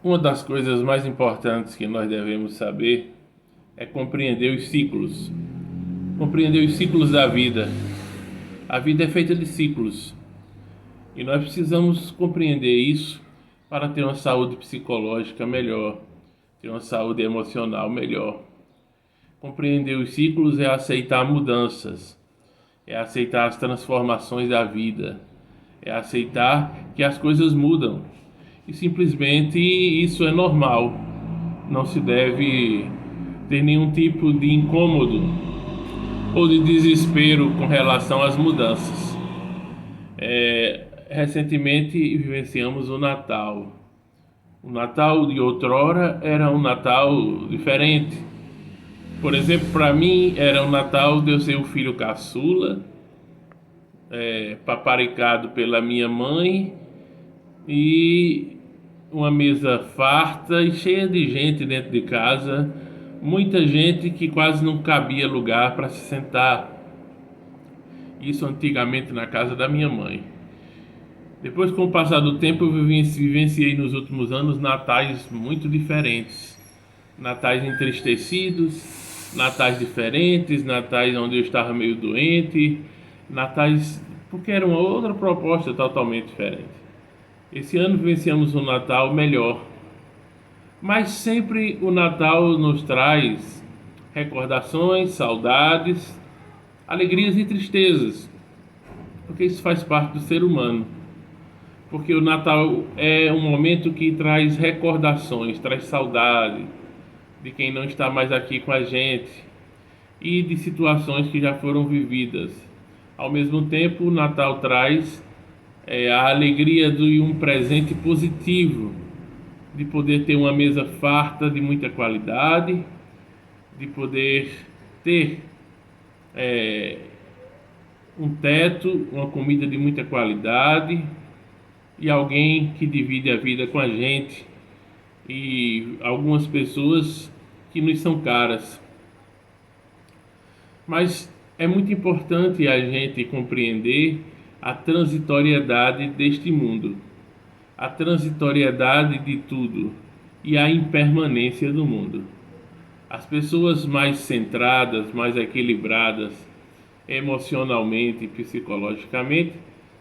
Uma das coisas mais importantes que nós devemos saber é compreender os ciclos. Compreender os ciclos da vida. A vida é feita de ciclos e nós precisamos compreender isso para ter uma saúde psicológica melhor, ter uma saúde emocional melhor. Compreender os ciclos é aceitar mudanças, é aceitar as transformações da vida, é aceitar que as coisas mudam e simplesmente isso é normal. Não se deve ter nenhum tipo de incômodo ou de desespero com relação às mudanças. Recentemente vivenciamos o Natal. O Natal de outrora era um Natal diferente. Por exemplo, para mim era um Natal de eu ser o filho caçula, paparicado pela minha mãe e uma mesa farta e cheia de gente dentro de casa, muita gente que quase não cabia lugar para se sentar. Isso antigamente na casa da minha mãe. Depois, com o passar do tempo, eu vivenciei nos últimos anos natais muito diferentes. Natais entristecidos, natais diferentes, natais onde eu estava meio doente, natais porque era uma outra proposta totalmente diferente. Esse ano vivenciamos um Natal melhor, mas sempre o Natal nos traz recordações, saudades, alegrias e tristezas, porque isso faz parte do ser humano. Porque o Natal é um momento que traz recordações, traz saudade de quem não está mais aqui com a gente e de situações que já foram vividas. Ao mesmo tempo, o Natal traz a alegria de um presente positivo, de poder ter uma mesa farta de muita qualidade, de poder ter um teto, uma comida de muita qualidade e alguém que divide a vida com a gente e algumas pessoas que nos são caras. Mas é muito importante a gente compreender a transitoriedade deste mundo, a transitoriedade de tudo e a impermanência do mundo. As pessoas mais centradas, mais equilibradas emocionalmente e psicologicamente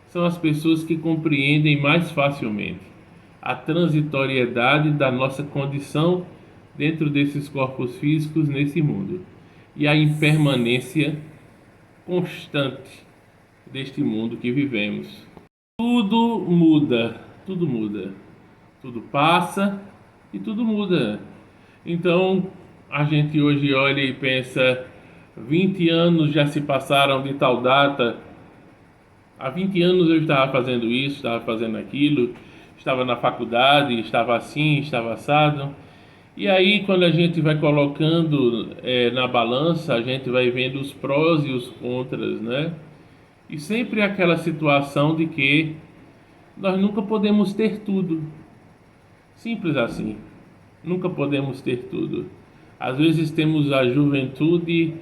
são as pessoas que compreendem mais facilmente a transitoriedade da nossa condição dentro desses corpos físicos nesse mundo e a impermanência constante deste mundo que vivemos. Tudo muda, tudo muda, tudo passa e tudo muda. Então a gente hoje olha e pensa: 20 anos já se passaram de tal data. Há 20 anos eu estava fazendo isso, estava fazendo aquilo, estava na faculdade, estava assim, estava assado. E aí, quando a gente vai colocando na balança, a gente vai vendo os prós e os contras, né? E sempre aquela situação de que nós nunca podemos ter tudo. Simples assim. Nunca podemos ter tudo. Às vezes temos a juventude,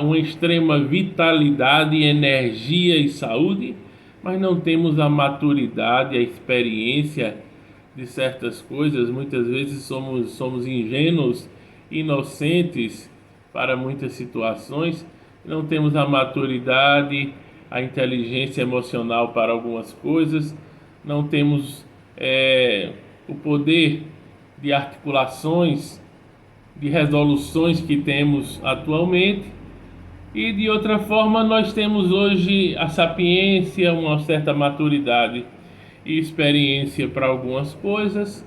uma extrema vitalidade, energia e saúde, mas não temos a maturidade, a experiência de certas coisas. Muitas vezes somos ingênuos, inocentes para muitas situações, não temos a maturidade, a inteligência emocional para algumas coisas, não temos o poder de articulações, de resoluções que temos atualmente. E de outra forma, nós temos hoje a sapiência, uma certa maturidade e experiência para algumas coisas,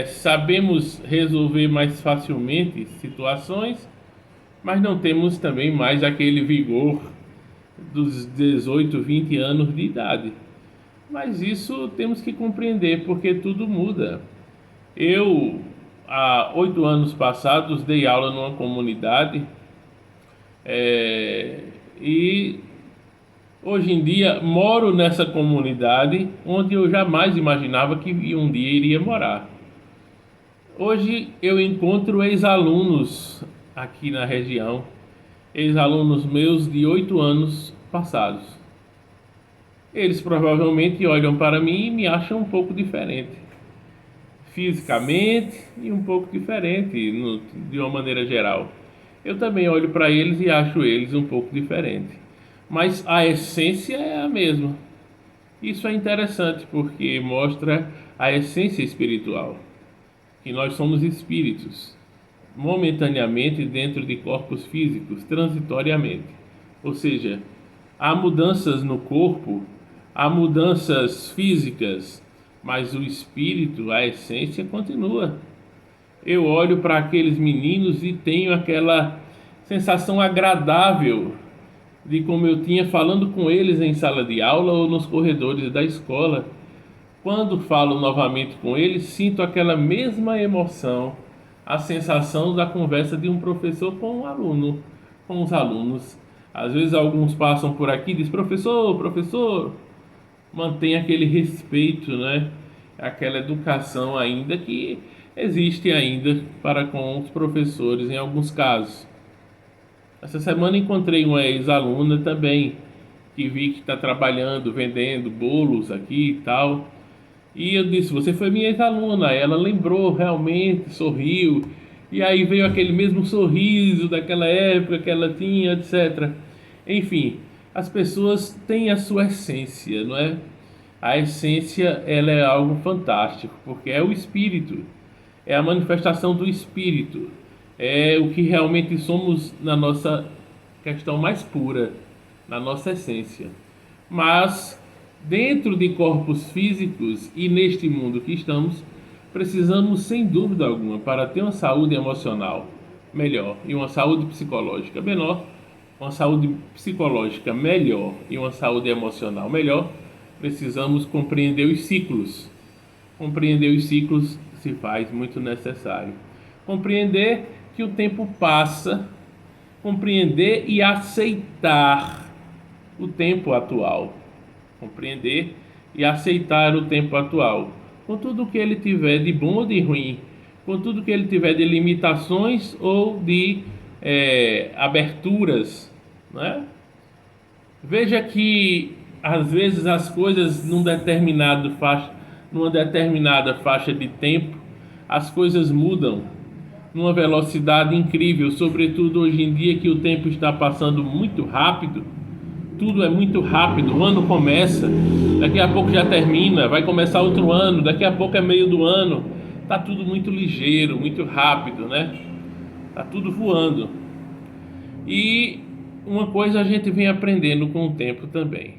sabemos resolver mais facilmente situações, mas não temos também mais aquele vigor dos 18, 20 anos de idade. Mas isso temos que compreender, porque tudo muda. Eu, há 8 anos passados, dei aula numa comunidade e hoje em dia moro nessa comunidade onde eu jamais imaginava que um dia iria morar. Hoje eu encontro ex-alunos aqui na região, ex-alunos meus de 8 anos passados. Eles provavelmente olham para mim e me acham um pouco diferente. fisicamente e um pouco diferente de uma maneira geral. Eu também olho para eles e acho eles um pouco diferentes, mas a essência é a mesma. Isso é interessante porque mostra a essência espiritual, que nós somos espíritos, momentaneamente dentro de corpos físicos, transitoriamente. Ou seja, há mudanças no corpo, há mudanças físicas, mas o espírito, a essência continua. Eu olho para aqueles meninos e tenho aquela sensação agradável de como eu tinha falando com eles em sala de aula ou nos corredores da escola. Quando falo novamente com eles, sinto aquela mesma emoção, a sensação da conversa de um professor com um aluno, com os alunos. Às vezes alguns passam por aqui e dizem, professor, professor, mantém aquele respeito, né? Aquela educação ainda que existe ainda para com os professores em alguns casos. Essa semana encontrei uma ex-aluna também, que vi que está trabalhando, vendendo bolos aqui e tal. E eu disse, você foi minha ex-aluna. Ela lembrou realmente, sorriu. E aí veio aquele mesmo sorriso daquela época que ela tinha, etc. Enfim, as pessoas têm a sua essência, não é? A essência, ela é algo fantástico, porque é o espírito, é a manifestação do espírito, é o que realmente somos na nossa questão mais pura, na nossa essência. Mas dentro de corpos físicos e neste mundo que estamos, precisamos sem dúvida alguma, para ter uma saúde emocional melhor e uma saúde psicológica menor, uma saúde psicológica melhor e uma saúde emocional melhor, precisamos compreender os ciclos. Compreender os ciclos se faz muito necessário. Compreender que o tempo passa, compreender e aceitar o tempo atual. Compreender e aceitar o tempo atual, com tudo que ele tiver de bom ou de ruim, com tudo que ele tiver de limitações ou de aberturas, né? Veja que às vezes as coisas numa determinada faixa de tempo, as coisas mudam numa velocidade incrível, sobretudo hoje em dia que o tempo está passando muito rápido. Tudo é muito rápido, o ano começa, daqui a pouco já termina, vai começar outro ano, daqui a pouco é meio do ano. Tá tudo muito ligeiro, muito rápido, né? Tá tudo voando. E uma coisa a gente vem aprendendo com o tempo também.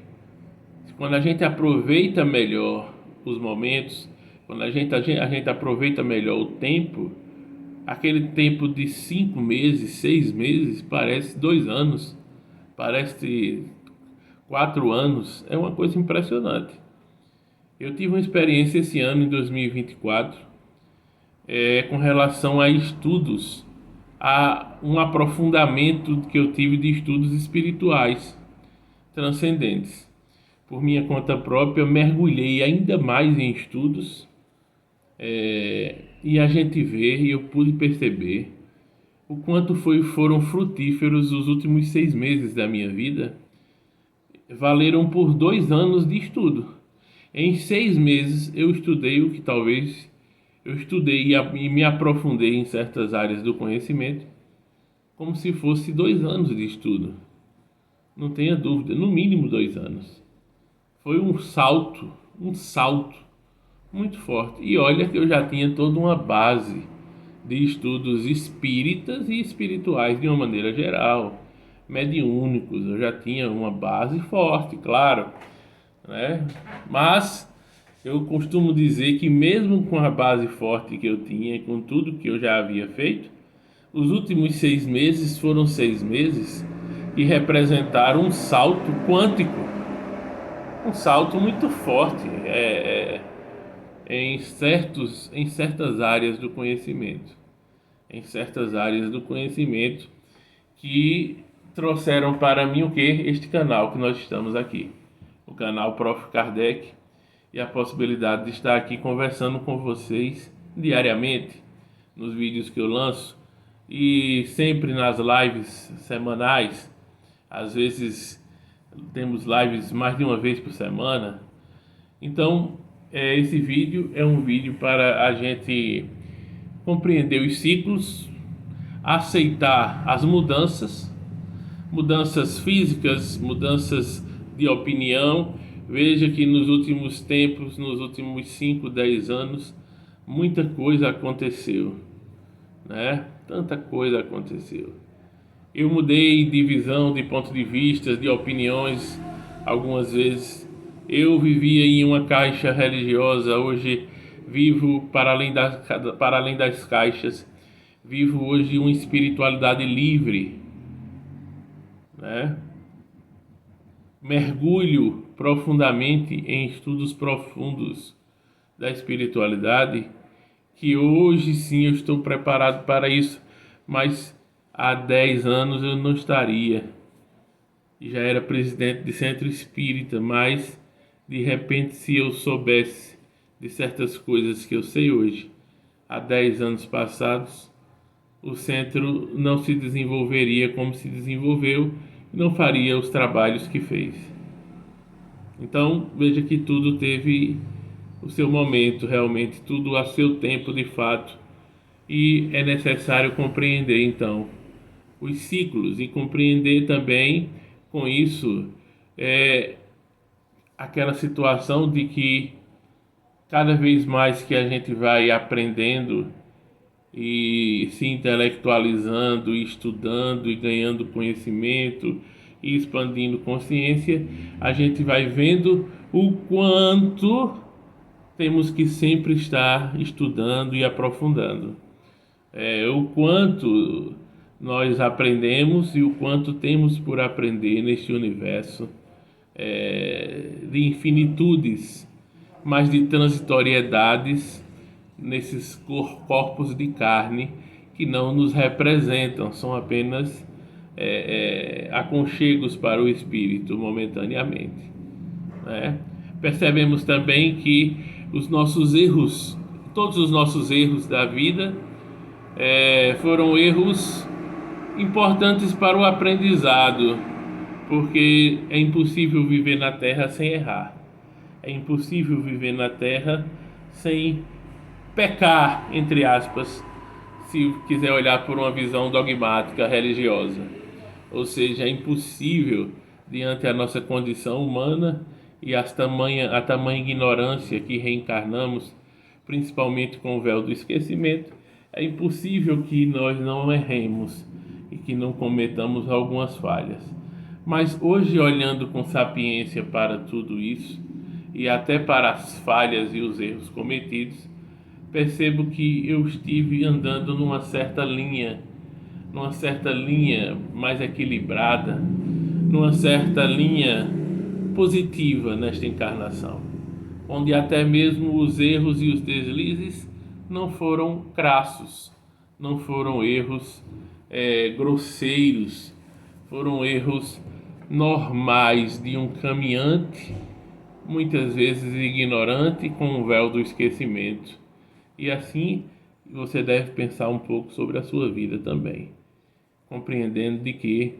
Quando a gente aproveita melhor os momentos, quando a gente aproveita melhor o tempo, aquele tempo de 5 meses, 6 meses, parece 2 anos, parece 4 anos, é uma coisa impressionante. Eu tive uma experiência esse ano, em 2024, com relação a estudos, a um aprofundamento que eu tive de estudos espirituais transcendentes. Por minha conta própria, eu mergulhei ainda mais em estudos, e a gente vê, e eu pude perceber, o quanto foram frutíferos os últimos 6 meses da minha vida. Valeram por 2 anos de estudo. Em 6 meses eu estudei o que talvez eu estudei e me aprofundei em certas áreas do conhecimento, como se fosse 2 anos de estudo. Não tenha dúvida, no mínimo 2 anos. Foi um salto muito forte. E olha que eu já tinha toda uma base de estudos espíritas e espirituais de uma maneira geral, mediúnicos. Eu já tinha uma base forte, claro, né? Mas eu costumo dizer que mesmo com a base forte que eu tinha e com tudo que eu já havia feito, os últimos 6 meses foram 6 meses que representaram um salto quântico, um salto muito forte em certas áreas do conhecimento, que trouxeram para mim o que? Este canal que nós estamos aqui, o canal Prof. Kardec, e a possibilidade de estar aqui conversando com vocês diariamente, nos vídeos que eu lanço e sempre nas lives semanais. Às vezes temos lives mais de uma vez por semana. Então Esse vídeo é um vídeo para a gente compreender os ciclos, aceitar as mudanças, mudanças físicas, mudanças de opinião. Veja que nos últimos tempos, nos últimos 5, 10 anos, muita coisa aconteceu, né? Tanta coisa aconteceu. Eu mudei de visão, de ponto de vista, de opiniões algumas vezes. Eu vivia em uma caixa religiosa, hoje vivo para além das caixas. Vivo hoje uma espiritualidade livre, né? Mergulho profundamente em estudos profundos da espiritualidade, que hoje sim eu estou preparado para isso, mas há 10 anos eu não estaria. Já era presidente de centro espírita, mas de repente, se eu soubesse de certas coisas que eu sei hoje, há 10 anos passados, o centro não se desenvolveria como se desenvolveu e não faria os trabalhos que fez. Então, veja que tudo teve o seu momento, realmente, tudo a seu tempo de fato, e é necessário compreender então os ciclos e compreender também com isso aquela situação de que cada vez mais que a gente vai aprendendo e se intelectualizando, estudando e ganhando conhecimento e expandindo consciência, a gente vai vendo o quanto temos que sempre estar estudando e aprofundando. O quanto nós aprendemos e o quanto temos por aprender neste universo de infinitudes, mas de transitoriedades nesses corpos de carne que não nos representam, são apenas aconchegos para o espírito momentaneamente, né? Percebemos também que os nossos erros, todos os nossos erros da vida, foram erros importantes para o aprendizado, porque é impossível viver na Terra sem errar. É impossível viver na Terra sem pecar, entre aspas, se quiser olhar por uma visão dogmática religiosa. Ou seja, é impossível, diante da nossa condição humana e a tamanha ignorância que reencarnamos, principalmente com o véu do esquecimento, é impossível que nós não erremos e que não cometamos algumas falhas. Mas hoje, olhando com sapiência para tudo isso, e até para as falhas e os erros cometidos, percebo que eu estive andando numa certa linha mais equilibrada, numa certa linha positiva nesta encarnação, onde até mesmo os erros e os deslizes não foram crassos, não foram erros grosseiros, foram erros normais de um caminhante, muitas vezes ignorante, com um véu do esquecimento. E assim você deve pensar um pouco sobre a sua vida também, compreendendo de que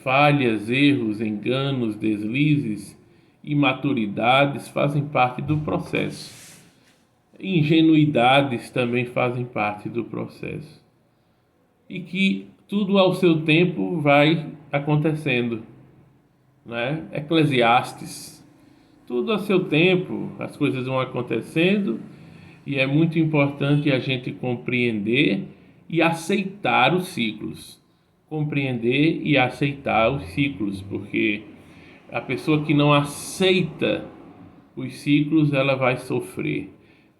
falhas, erros, enganos, deslizes, imaturidades fazem parte do processo. Ingenuidades também fazem parte do processo. E que tudo ao seu tempo vai acontecendo, né? Eclesiastes, tudo a seu tempo, as coisas vão acontecendo, e é muito importante a gente compreender e aceitar os ciclos. Compreender e aceitar os ciclos, porque a pessoa que não aceita os ciclos, ela vai sofrer,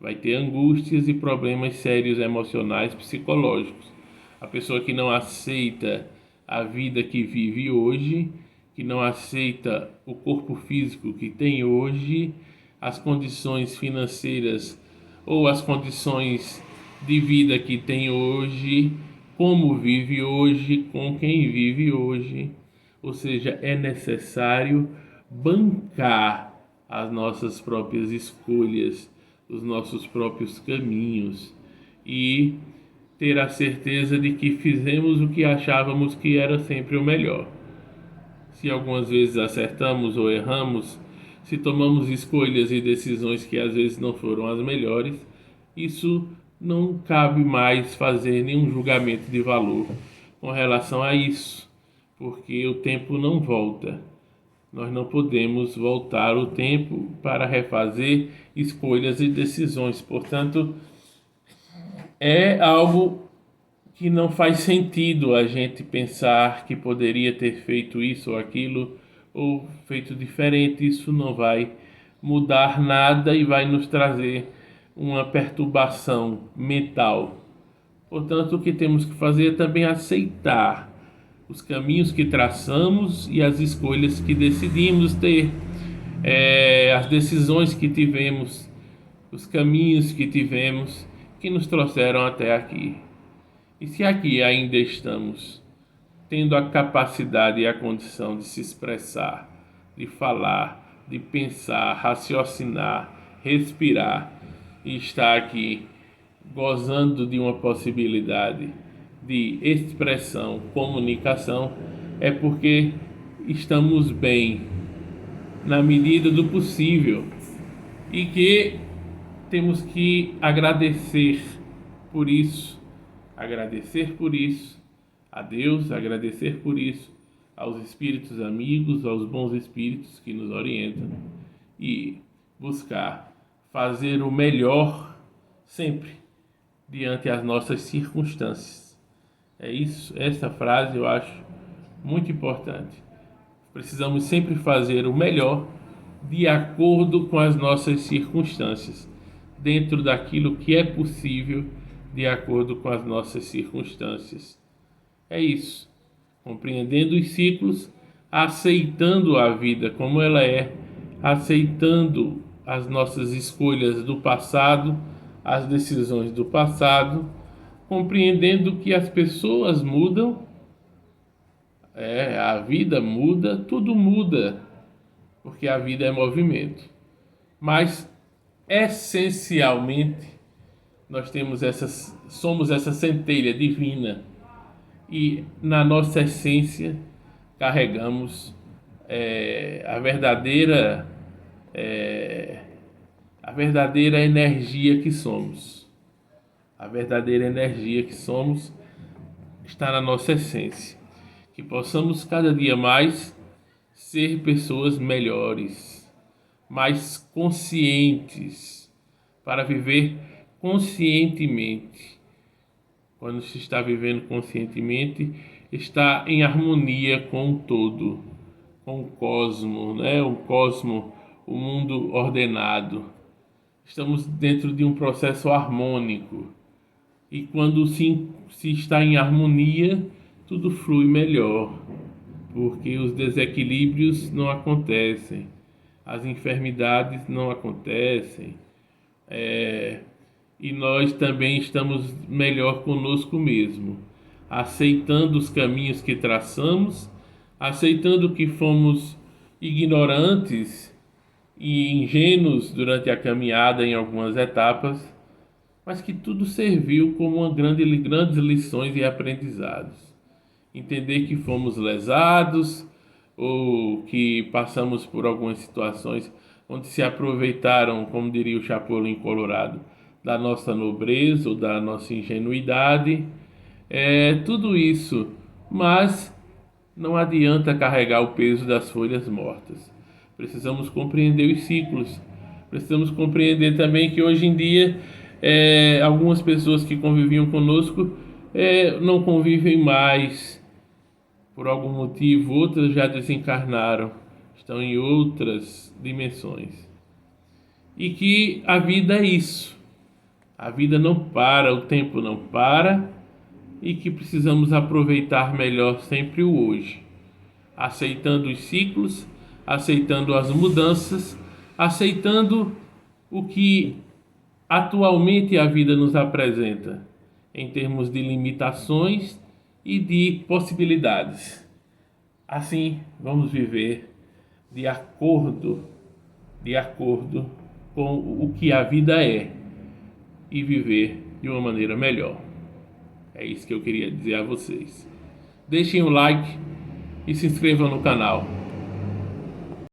vai ter angústias e problemas sérios emocionais, psicológicos. A pessoa que não aceita a vida que vive hoje, que não aceita o corpo físico que tem hoje, as condições financeiras ou as condições de vida que tem hoje, como vive hoje, com quem vive hoje. Ou seja, é necessário bancar as nossas próprias escolhas, os nossos próprios caminhos e ter a certeza de que fizemos o que achávamos que era sempre o melhor. Se algumas vezes acertamos ou erramos, se tomamos escolhas e decisões que às vezes não foram as melhores, isso não cabe mais fazer nenhum julgamento de valor com relação a isso, porque o tempo não volta. Nós não podemos voltar o tempo para refazer escolhas e decisões. Portanto, é algo que não faz sentido a gente pensar que poderia ter feito isso ou aquilo ou feito diferente. Isso não vai mudar nada e vai nos trazer uma perturbação mental. Portanto, o que temos que fazer é também aceitar os caminhos que traçamos e as escolhas que decidimos ter, as decisões que tivemos, os caminhos que tivemos que nos trouxeram até aqui. E se aqui ainda estamos tendo a capacidade e a condição de se expressar, de falar, de pensar, raciocinar, respirar e estar aqui gozando de uma possibilidade de expressão, comunicação, é porque estamos bem na medida do possível e que temos que agradecer por isso a Deus, agradecer por isso aos espíritos amigos, aos bons espíritos que nos orientam e buscar fazer o melhor sempre diante as nossas circunstâncias. É isso, essa frase eu acho muito importante. Precisamos sempre fazer o melhor de acordo com as nossas circunstâncias, dentro daquilo que é possível, de acordo com as nossas circunstâncias. É isso, compreendendo os ciclos, aceitando a vida como ela é, aceitando as nossas escolhas do passado, as decisões do passado, compreendendo que as pessoas mudam, a vida muda, tudo muda, porque a vida é movimento. Mas, essencialmente, nós somos essa centelha divina e na nossa essência carregamos a verdadeira energia que somos. A verdadeira energia que somos está na nossa essência. Que possamos cada dia mais ser pessoas melhores, mais conscientes, para viver conscientemente. Quando se está vivendo conscientemente, está em harmonia com o todo, com o cosmo, né? O cosmo, o mundo ordenado. Estamos dentro de um processo harmônico. E quando se está em harmonia, tudo flui melhor, porque os desequilíbrios não acontecem, as enfermidades não acontecem, e nós também estamos melhor conosco mesmo, aceitando os caminhos que traçamos, aceitando que fomos ignorantes e ingênuos durante a caminhada em algumas etapas, mas que tudo serviu como grandes lições e aprendizados. Entender que fomos lesados ou que passamos por algumas situações onde se aproveitaram, como diria o Chapolin Colorado, da nossa nobreza ou da nossa ingenuidade, tudo isso, mas não adianta carregar o peso das folhas mortas. Precisamos compreender os ciclos, precisamos compreender também que hoje em dia algumas pessoas que conviviam conosco não convivem mais por algum motivo, outras já desencarnaram, estão em outras dimensões. E que a vida é isso. A vida não para, o tempo não para, e que precisamos aproveitar melhor sempre o hoje, aceitando os ciclos, aceitando as mudanças, aceitando o que atualmente a vida nos apresenta, em termos de limitações e de possibilidades. Assim, vamos viver de acordo com o que a vida é e viver de uma maneira melhor. É isso que eu queria dizer a vocês. Deixem o like e se inscrevam no canal.